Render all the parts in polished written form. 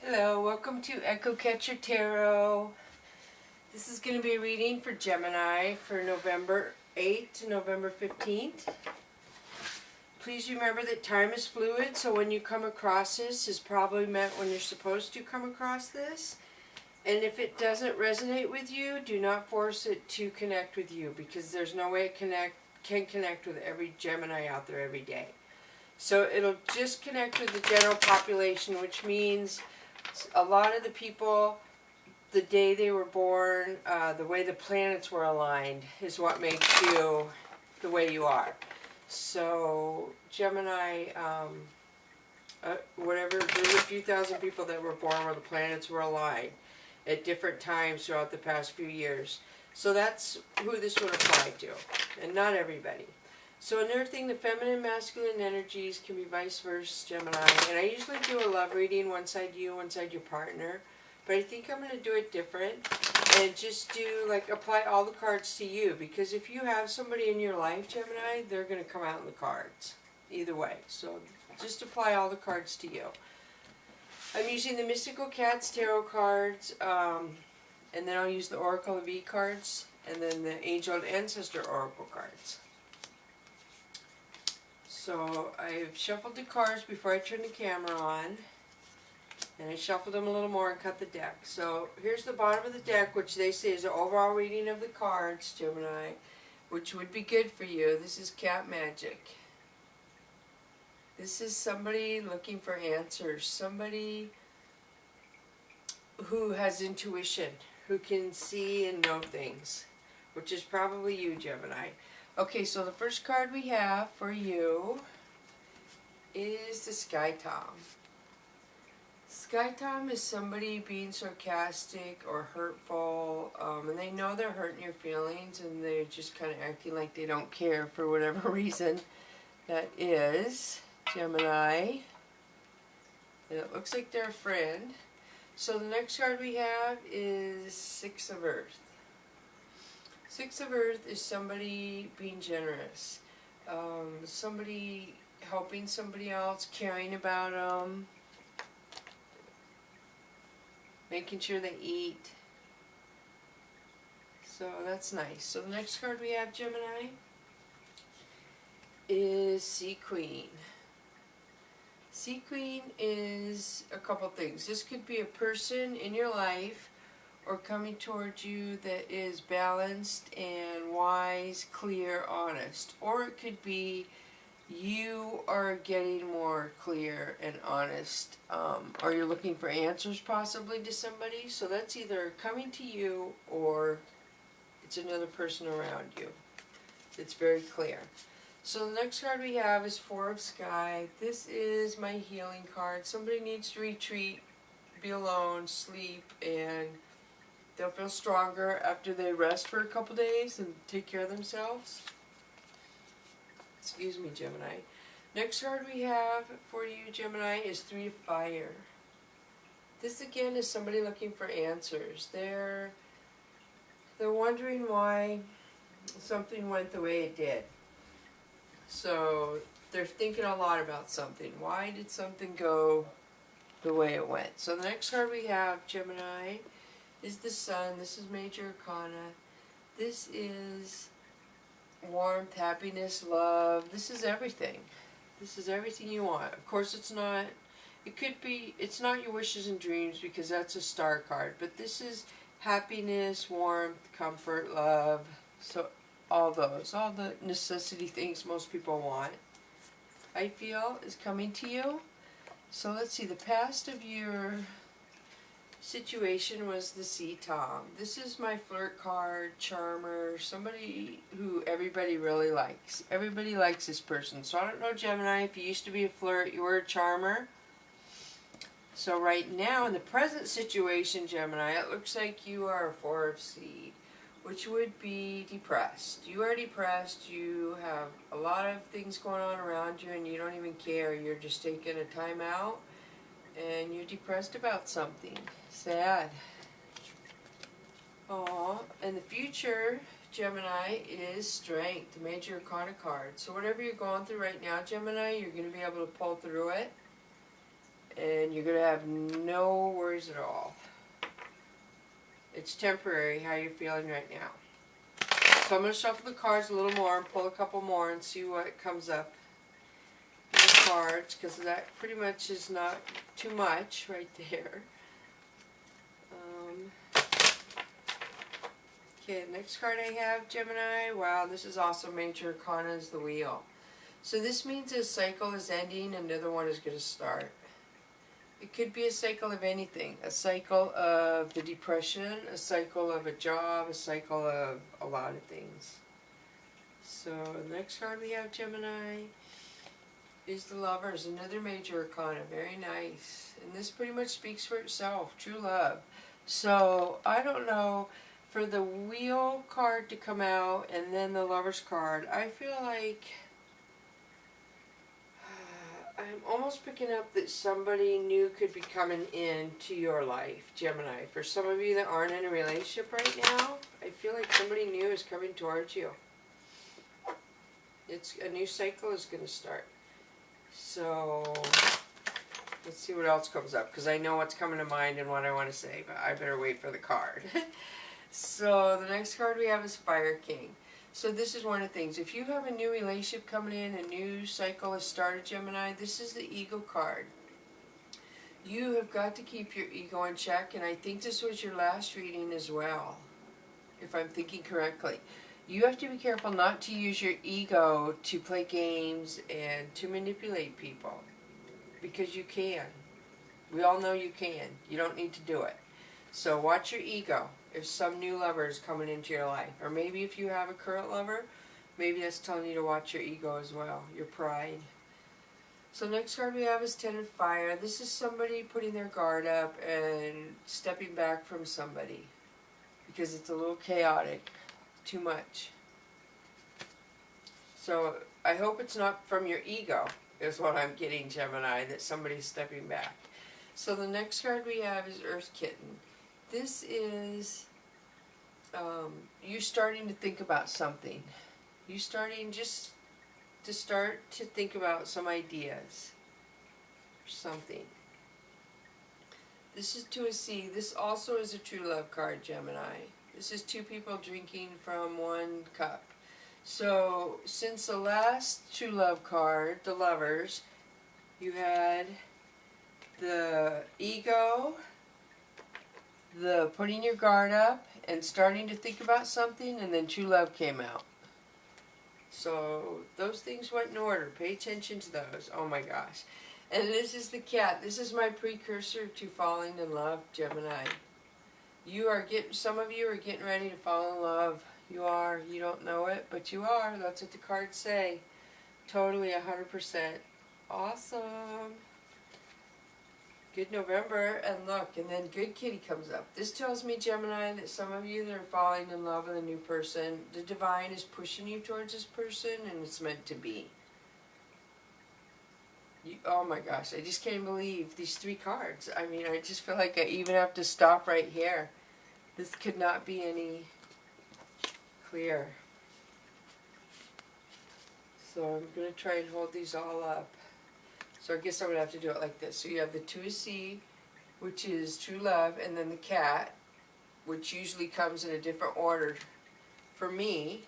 Hello, welcome to Echo Catcher Tarot. This is going to be a reading for Gemini for November 8th to November 15th. Please remember that time is fluid, so when you come across this is probably meant when you're supposed to come across this. And if it doesn't resonate with you, do not force it to connect with you, because there's no way it can connect with every Gemini out there every day. So it'll just connect with the general population, which means a lot of the people, the day they were born, the way the planets were aligned is what makes you the way you are. So Gemini, whatever, there's a few thousand people that were born where the planets were aligned at different times throughout the past few years. So that's who this would apply to, and not everybody. So another thing, the feminine and masculine energies can be vice versa, Gemini. And I usually do a love reading, one side you, one side your partner. But I think I'm going to do it different and just do, like, apply all the cards to you. Because if you have somebody in your life, Gemini, they're going to come out in the cards. Either way. So just apply all the cards to you. I'm using the Mystical Cats Tarot cards. And then I'll use the Oracle of E cards. And then the Angel and Ancestor Oracle cards. So I've shuffled the cards before I turn the camera on, and I shuffled them a little more and cut the deck. So here's the bottom of the deck, which they say is the overall reading of the cards, Gemini, which would be good for you. This is Cat Magic. This is somebody looking for answers, somebody who has intuition, who can see and know things, which is probably you, Gemini. Okay, so the first card we have for you is the Sky Tom. Sky Tom is somebody being sarcastic or hurtful, and they know they're hurting your feelings, and they're just kind of acting like they don't care for whatever reason that is, Gemini. And it looks like they're a friend. So the next card we have is Six of Earth. Six of Earth is somebody being generous, somebody helping somebody else, caring about them, making sure they eat. So that's nice. So the next card we have, Gemini, is Sea Queen. Sea Queen is a couple things. This could be a person in your life or coming towards you that is balanced and wise, clear, honest. Or it could be you are getting more clear and honest. Or you're looking for answers possibly to somebody. So that's either coming to you or it's another person around you. It's very clear. So the next card we have is Four of Sky. This is my healing card. Somebody needs to retreat, be alone, sleep, and they'll feel stronger after they rest for a couple days and take care of themselves. Excuse me, Gemini. Next card we have for you, Gemini, is Three of Fire. This again is somebody looking for answers. They're wondering why something went the way it did. So they're thinking a lot about something. Why did something go the way it went? So the next card we have, Gemini, is the Sun. This is Major Arcana. This is warmth, happiness, love. This is everything. This is everything you want. Of course, it's not your wishes and dreams, because that's a star card. But this is happiness, warmth, comfort, love. So all the necessity things most people want, I feel, is coming to you. So let's see, the past of your situation was the Sea Tom. This is my flirt card, charmer, somebody who everybody really likes. Everybody likes this person. So I don't know, Gemini, if you used to be a flirt, you were a charmer. So right now, in the present situation, Gemini, it looks like you are a Four of Seed, which would be depressed. You are depressed, you have a lot of things going on around you, and you don't even care. You're just taking a time out, and you're depressed about something. Sad. Aww. And the future, Gemini, is Strength, the Major Arcana card. So whatever you're going through right now, Gemini, you're going to be able to pull through it. And and you're going to have no worries at all. It's temporary how you're feeling right now. So I'm going to shuffle the cards a little more and pull a couple more and see what comes up in the cards, because that pretty much is not too much right there. Okay, the next card I have, Gemini. Wow, this is also Major Arcana is the Wheel. So this means a cycle is ending, another one is going to start. It could be a cycle of anything. A cycle of the depression, a cycle of a job, a cycle of a lot of things. So the next card we have, Gemini, is the Lovers, another Major Arcana. Very nice. And this pretty much speaks for itself. True love. So I don't know, for the Wheel card to come out and then the Lovers card, I feel like I'm almost picking up that somebody new could be coming into your life, Gemini. For some of you that aren't in a relationship right now, I feel like somebody new is coming towards you. It's a new cycle is going to start. So let's see what else comes up, because I know what's coming to mind and what I want to say, but I better wait for the card. So the next card we have is Fire King. So this is one of the things. If you have a new relationship coming in, a new cycle has started, Gemini, this is the Ego card. You have got to keep your ego in check, and I think this was your last reading as well, if I'm thinking correctly. You have to be careful not to use your ego to play games and to manipulate people, because you can. We all know you can. You don't need to do it. So watch your ego if some new lover is coming into your life. Or maybe if you have a current lover, maybe that's telling you to watch your ego as well, your pride. So next card we have is Ten of Fire. This is somebody putting their guard up and stepping back from somebody because it's a little chaotic, too much. So I hope it's not from your ego, is what I'm getting, Gemini, that somebody's stepping back. So the next card we have is Earth Kitten. This is you starting to think about something. You starting just to start to think about some ideas or something. This is Two of Sea. This also is a true love card, Gemini. This is two people drinking from one cup. So since the last true love card, the Lovers, you had the ego, the putting your guard up and starting to think about something, and then true love came out. So those things went in order. Pay attention to those. Oh my gosh. And this is the Cat. This is my precursor to falling in love, Gemini. You are some of you are getting ready to fall in love. You are. You don't know it, but you are. That's what the cards say. Totally 100%. Awesome. Good November, and look, and then Good Kitty comes up. This tells me, Gemini, that some of you that are falling in love with a new person, the divine is pushing you towards this person, and it's meant to be. Oh my gosh, I just can't believe these three cards. I mean, I just feel like I even have to stop right here. This could not be any clearer. So I'm going to try and hold these all up. So I guess I'm going to have to do it like this. So you have the Two of Sea, which is true love, and then the Cat, which usually comes in a different order for me.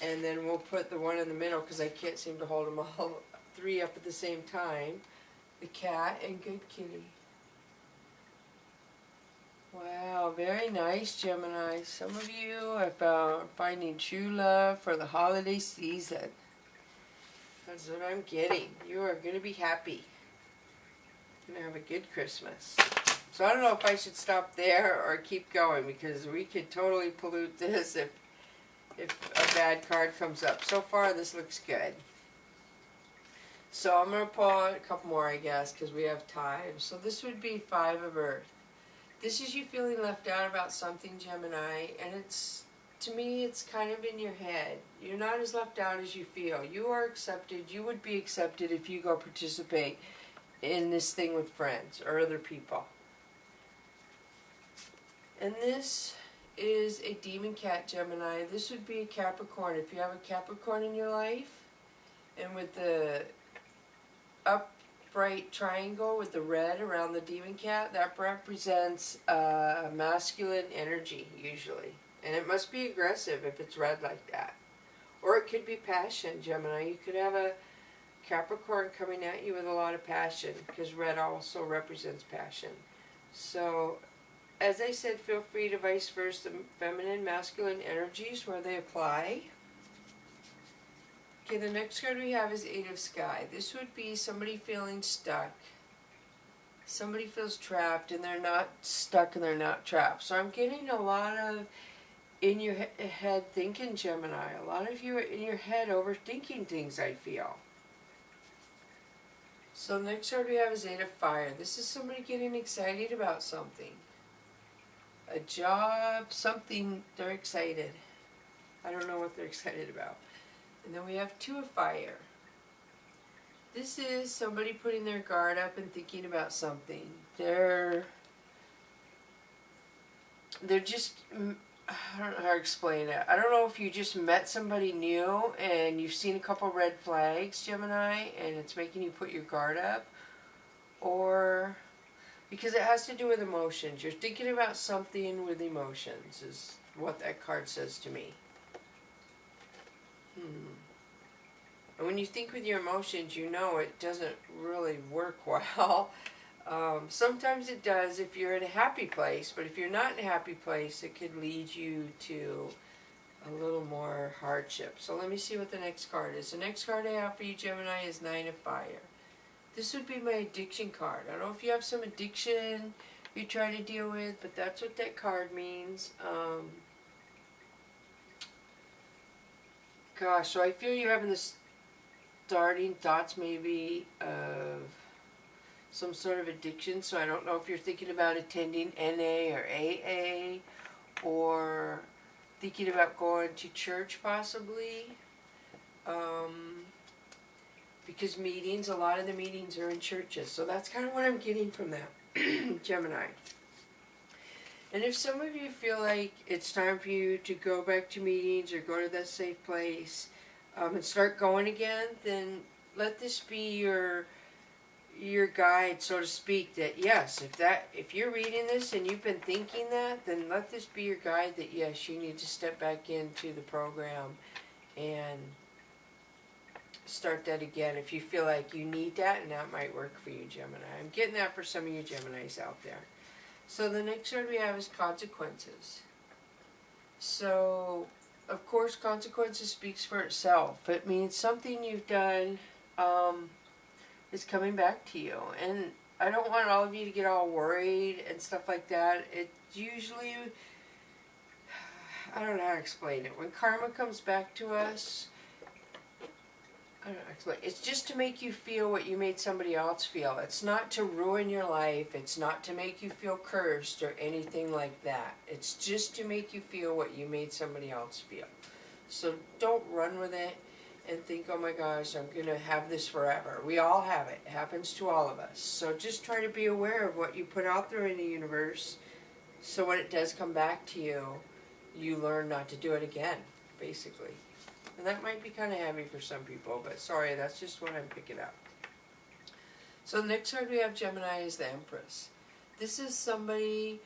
And then we'll put the one in the middle, because I can't seem to hold them all three up at the same time. The Cat and Good Kitty. Wow, very nice, Gemini. Some of you are finding true love for the holiday season. That's what I'm getting. You are going to be happy. You're going to have a good Christmas. So I don't know if I should stop there or keep going, because we could totally pollute this if a bad card comes up. So far, this looks good. So I'm going to pull out a couple more, I guess, because we have time. So this would be Five of Earth. This is you feeling left out about something, Gemini, and it's, to me, it's kind of in your head. You're not as left out as you feel. You are accepted. You would be accepted if you go participate in this thing with friends or other people. And this is a demon cat, Gemini. This would be a Capricorn. If you have a Capricorn in your life, and with the bright triangle with the red around the demon cat, that represents masculine energy usually. And it must be aggressive if it's red like that. Or it could be passion, Gemini. You could have a Capricorn coming at you with a lot of passion, because red also represents passion. So, as I said, feel free to vice versa, feminine, masculine energies where they apply. Okay, the next card we have is Eight of Sky. This would be somebody feeling stuck. Somebody feels trapped, and they're not stuck and they're not trapped. So I'm getting a lot of in your head thinking, Gemini. A lot of you are in your head overthinking things, I feel. So next card we have is Eight of Fire. This is somebody getting excited about something. A job, something, they're excited. I don't know what they're excited about. And then we have Two of Fire. This is somebody putting their guard up and thinking about something. They're just, I don't know how to explain it. I don't know if you just met somebody new and you've seen a couple red flags, Gemini, and it's making you put your guard up. Or, because it has to do with emotions. You're thinking about something with emotions is what that card says to me. And when you think with your emotions, you know it doesn't really work well. Sometimes it does if you're in a happy place, but if you're not in a happy place, it could lead you to a little more hardship. So let me see what the next card is. The next card I have for you, Gemini, is Nine of Fire. This would be my addiction card. I don't know if you have some addiction you're trying to deal with, but that's what that card means. Gosh, so I feel you're having this starting thoughts maybe of some sort of addiction. So I don't know if you're thinking about attending NA or AA, or thinking about going to church possibly. Because meetings, a lot of the meetings are in churches. So that's kind of what I'm getting from that, Gemini. And if some of you feel like it's time for you to go back to meetings or go to that safe place and start going again, then let this be your guide, so to speak, that yes, if you're reading this and you've been thinking that, then let this be your guide that yes, you need to step back into the program and start that again if you feel like you need that, and that might work for you, Gemini. I'm getting that for some of you Geminis out there. So the next card we have is Consequences. So, of course, consequences speaks for itself. It means something you've done is coming back to you. And I don't want all of you to get all worried and stuff like that. It usually, I don't know how to explain it. When karma comes back to us, I don't know how to explain it. It's just to make you feel what you made somebody else feel. It's not to ruin your life. It's not to make you feel cursed or anything like that. It's just to make you feel what you made somebody else feel. So don't run with it and think, oh my gosh, I'm going to have this forever. We all have it. It happens to all of us. So just try to be aware of what you put out there in the universe, so when it does come back to you, you learn not to do it again, basically. And that might be kind of heavy for some people, but sorry, that's just what I'm picking up. So the next card we have, Gemini, is the Empress. This is somebody,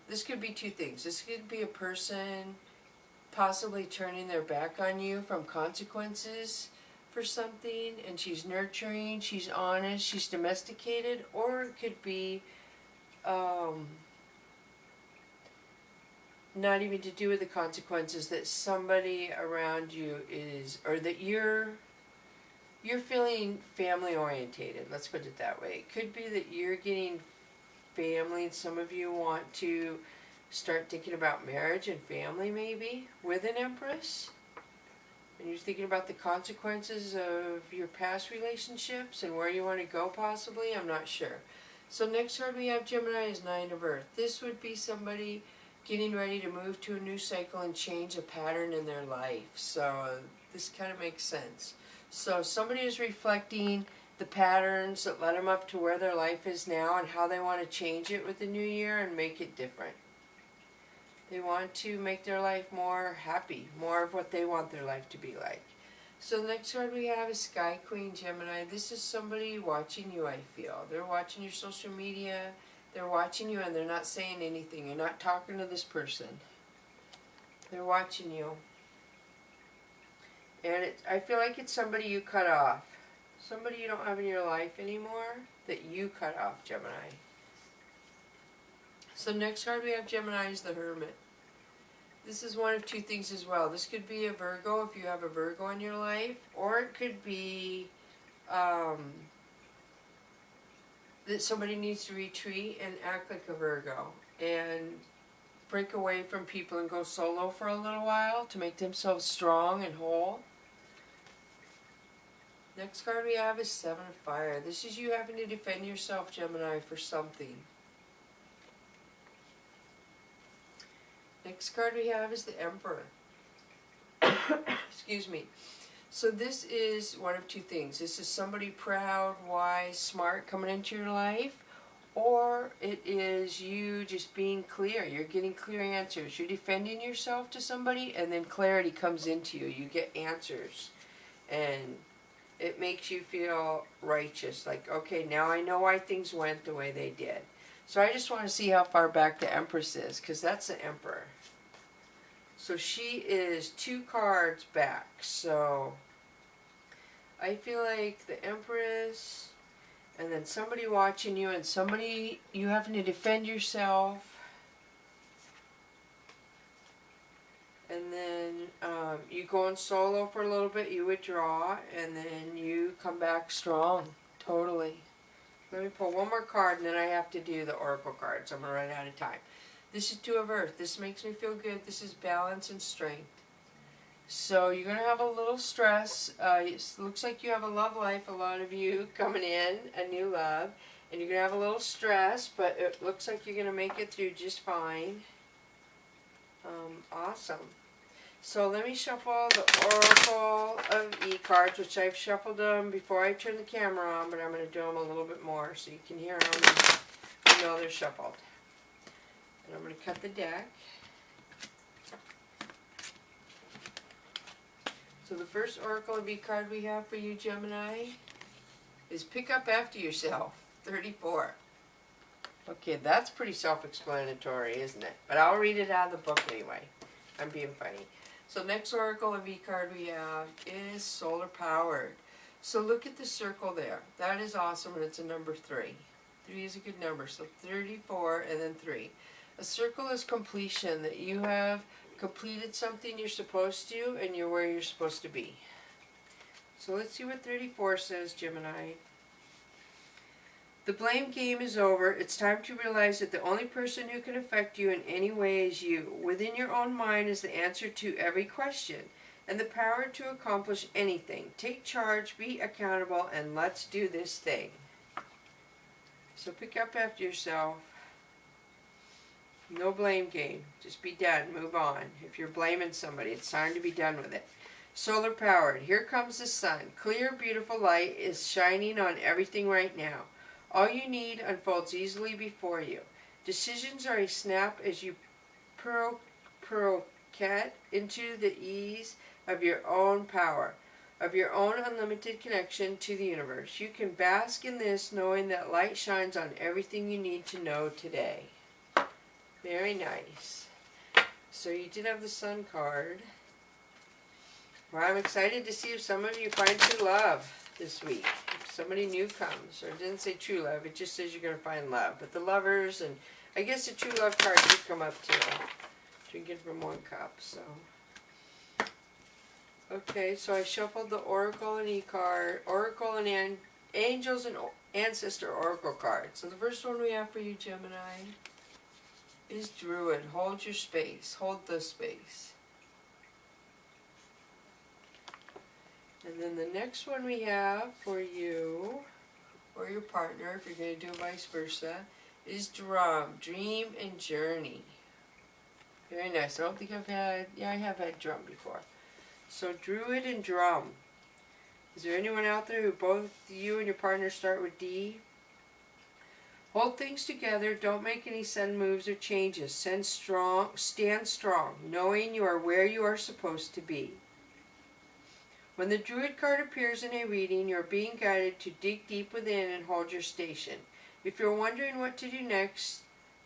this could be two things. This could be a person possibly turning their back on you from consequences for something, and she's nurturing, she's honest, she's domesticated, or it could be not even to do with the consequences, that somebody around you is, or that you're feeling family orientated, let's put it that way. It could be that you're getting family, and some of you want to start thinking about marriage and family maybe with an Empress, and you're thinking about the consequences of your past relationships and where you want to go possibly. I'm not sure. So next card we have, Gemini, is Nine of Earth. This would be somebody getting ready to move to a new cycle and change a pattern in their life. So this kind of makes sense. So somebody is reflecting the patterns that led them up to where their life is now and how they want to change it with the new year and make it different. They want to make their life more happy, more of what they want their life to be like. So the next card we have is Sky Queen Gemini. This is somebody watching you, I feel. They're watching your social media. They're watching you and they're not saying anything. You're not talking to this person. They're watching you. And I feel like it's somebody you cut off. Somebody you don't have in your life anymore that you cut off, Gemini. So next card we have Gemini is the Hermit. This is one of two things as well. This could be a Virgo if you have a Virgo in your life, or it could be that somebody needs to retreat and act like a Virgo and break away from people and go solo for a little while to make themselves strong and whole. Next card we have is Seven of Fire. This is you having to defend yourself, Gemini, for something. Next card we have is the Emperor. Excuse me. So this is one of two things. This is somebody proud, wise, smart coming into your life, or it is you just being clear. You're getting clear answers. You're defending yourself to somebody, and then clarity comes into you. You get answers, and it makes you feel righteous. Like, okay, now I know why things went the way they did. So I just want to see how far back the Empress is, because that's the Emperor. So she is 2 cards back. So I feel like the Empress, and then somebody watching you, and somebody you having to defend yourself. And then you go on solo for a little bit, you withdraw, and then you come back strong. Totally. Let me pull one more card, and then I have to do the Oracle cards. I'm going to run out of time. This is Two of Earth. This makes me feel good. This is balance and strength. So you're going to have a little stress. It looks like you have a love life, a lot of you coming in, a new love. And you're going to have a little stress, but it looks like you're going to make it through just fine. Awesome. So let me shuffle the Oracle of E-cards, which I've shuffled them before I turn the camera on, but I'm going to do them a little bit more so you can hear them and you know they're shuffled. And I'm going to cut the deck. So the first Oracle of E-card we have for you, Gemini, is Pick Up After Yourself, 34. Okay, that's pretty self-explanatory, isn't it? But I'll read it out of the book anyway. I'm being funny. So next Oracle of E-card we have is Solar Powered. So look at the circle there. That is awesome, and it's a number 3. 3 is a good number, so 34 and then 3. A circle is completion, that you have completed something you're supposed to, and you're where you're supposed to be. So let's see what 34 says, Gemini. The blame game is over. It's time to realize that the only person who can affect you in any way is you. Within your own mind is the answer to every question and the power to accomplish anything. Take charge, be accountable, and let's do this thing. So pick up after yourself. No blame game. Just be done. Move on. If you're blaming somebody, it's time to be done with it. Solar powered. Here comes the sun. Clear, beautiful light is shining on everything right now. All you need unfolds easily before you. Decisions are a snap as you croquet into the ease of your own power, of your own unlimited connection to the universe. You can bask in this knowing that light shines on everything you need to know today. Very nice. So you did have the Sun card. Well, I'm excited to see if some of you find true love this week. If somebody new comes, or it didn't say true love, it just says you're going to find love. But the lovers, and I guess the true love card did come up too. Drinking from one cup, so. Okay, so I shuffled the Oracle and E-card, Oracle and Angels and Ancestor Oracle card. So the first one we have for you, Gemini, is Druid. Hold your space. Hold the space. And then the next one we have for you, or your partner, if you're going to do vice versa, is Drum. Dream and Journey. Very nice. I don't think I've had, I have had Drum before. So Druid and Drum. Is there anyone out there who both you and your partner start with D? Hold things together. Don't make any sudden moves or changes. Stand strong, knowing you are where you are supposed to be. When the Druid card appears in a reading, you're being guided to dig deep within and hold your station. If you're wondering what to do next,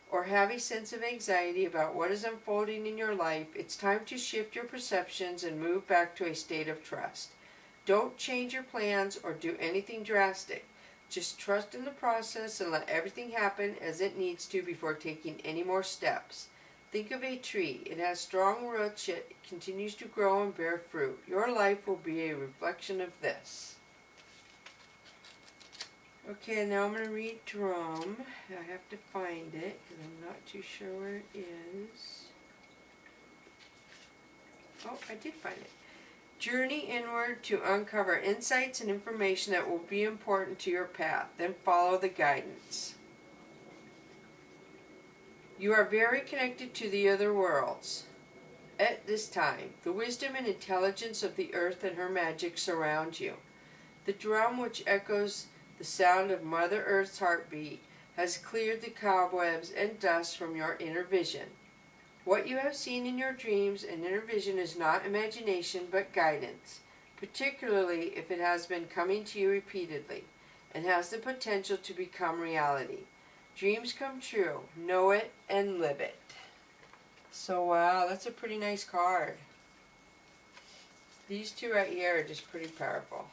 or have a sense of anxiety about what is unfolding in your life, it's time to shift your perceptions and move back to a state of trust. Don't change your plans or do anything drastic. Just trust in the process and let everything happen as it needs to before taking any more steps. Think of a tree. It has strong roots, yet it continues to grow and bear fruit. Your life will be a reflection of this. Okay, now I'm going to read Drum. I have to find it because I'm not too sure where it is. Oh, I did find it. Journey inward to uncover insights and information that will be important to your path. Then follow the guidance. You are very connected to the other worlds. At this time, the wisdom and intelligence of the earth and her magic surround you. The drum, which echoes the sound of Mother Earth's heartbeat, has cleared the cobwebs and dust from your inner vision. What you have seen in your dreams and inner vision is not imagination but guidance, particularly if it has been coming to you repeatedly and has the potential to become reality. Dreams come true. Know it and live it. So wow, that's a pretty nice card. These two right here are just pretty powerful.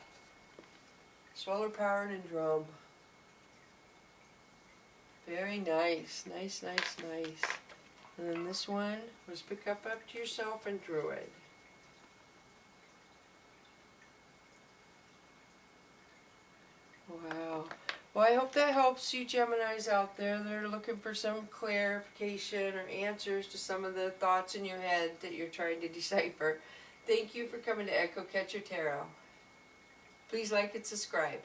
Solar powered and drum. Very nice. Nice, nice, nice. And then this one was pick up to yourself and Druid. Wow. Well, I hope that helps you Geminis out there that are looking for some clarification or answers to some of the thoughts in your head that you're trying to decipher. Thank you for coming to Echo Catcher Tarot. Please like and subscribe.